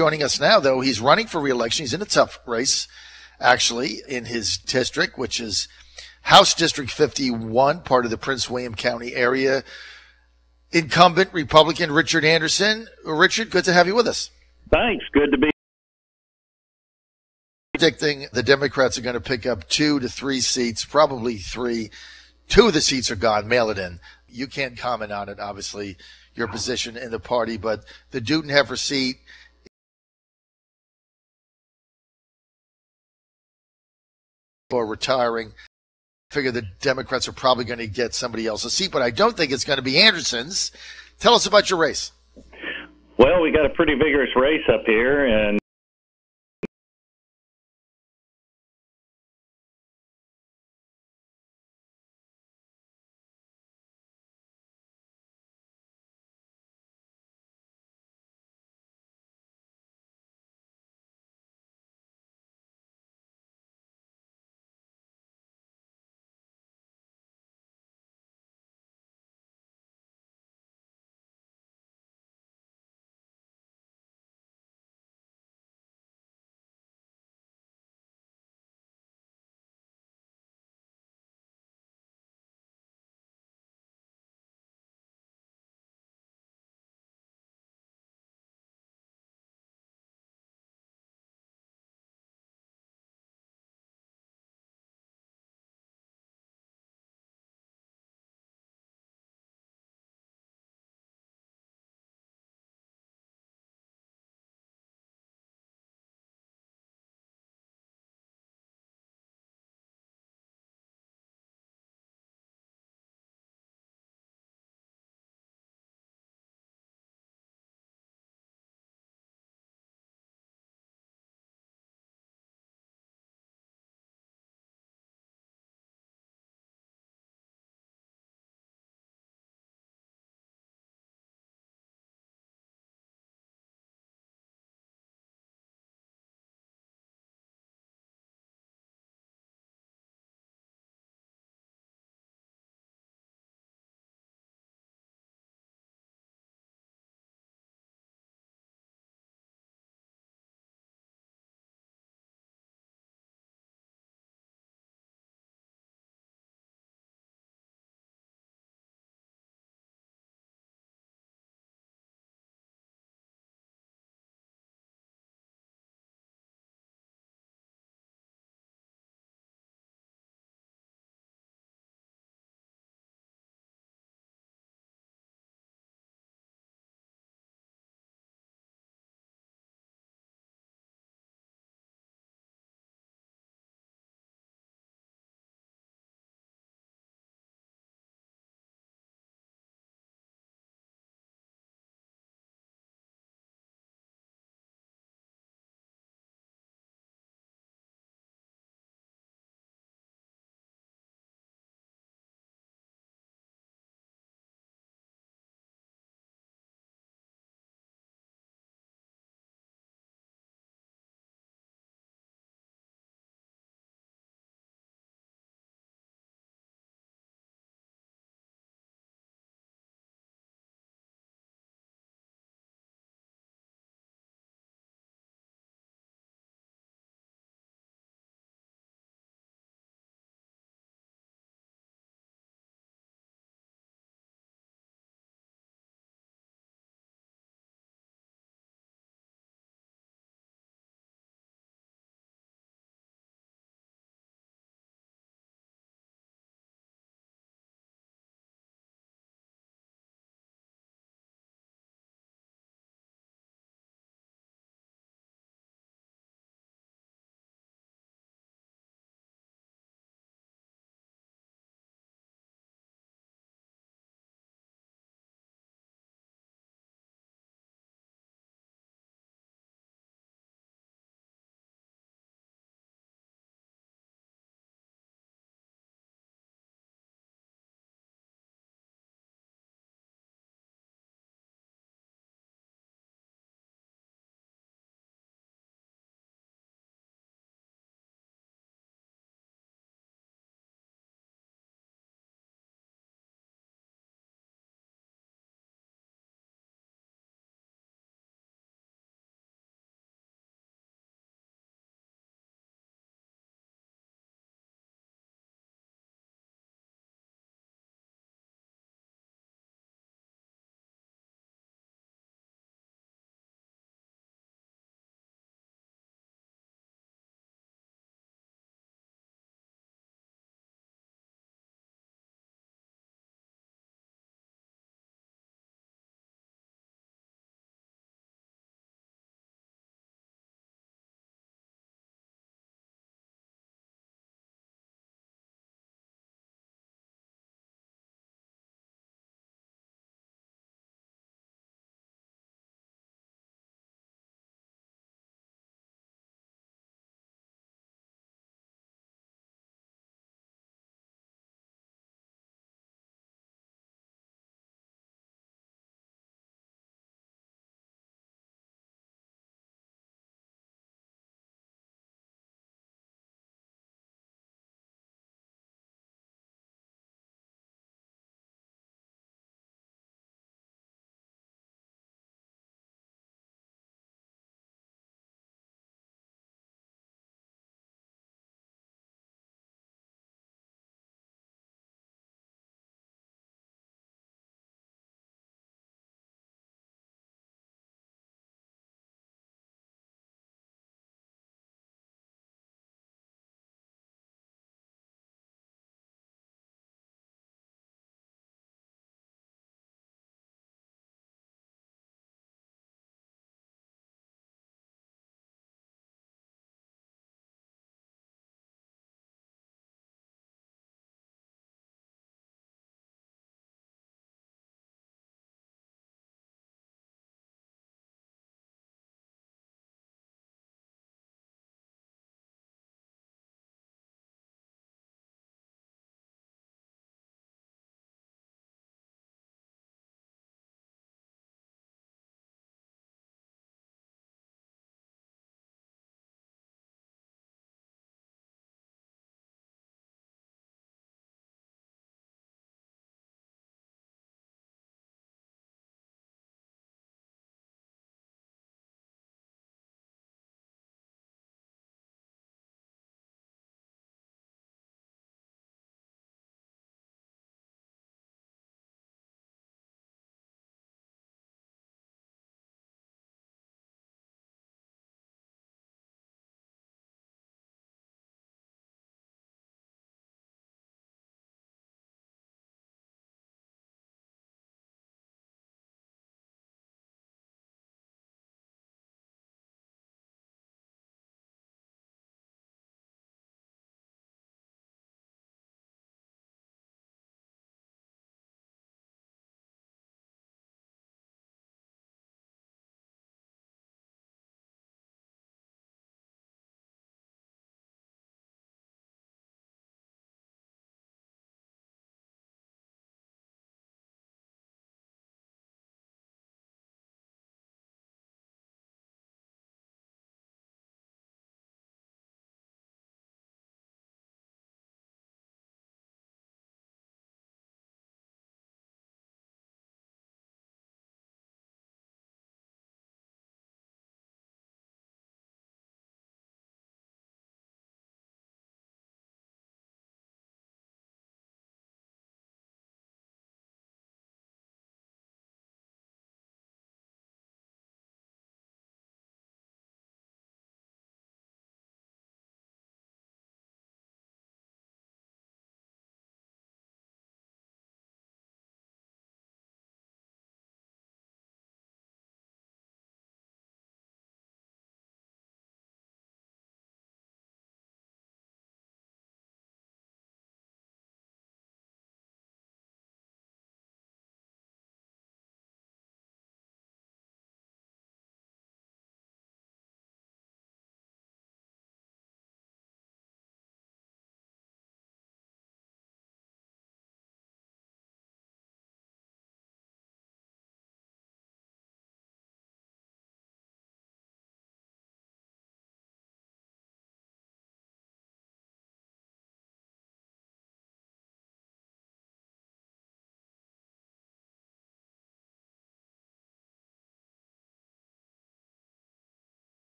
joining us now, though. He's running for re-election. He's in a tough race, actually, in his district, which is House District 51, part of the Prince William County area. Incumbent Republican Richard Anderson. Richard, good to have you with us. Thanks. Good to be. Predicting the Democrats are going to pick up 2 to 3 seats, probably 3. 2 of the seats are gone. Mail it in. You can't comment on it, obviously, your position in the party, but the Dudenheffer seat for retiring. I figure the Democrats are probably going to get somebody else's seat, but I don't think it's going to be Anderson's. Tell us about your race. Well, we got a pretty vigorous race up here, and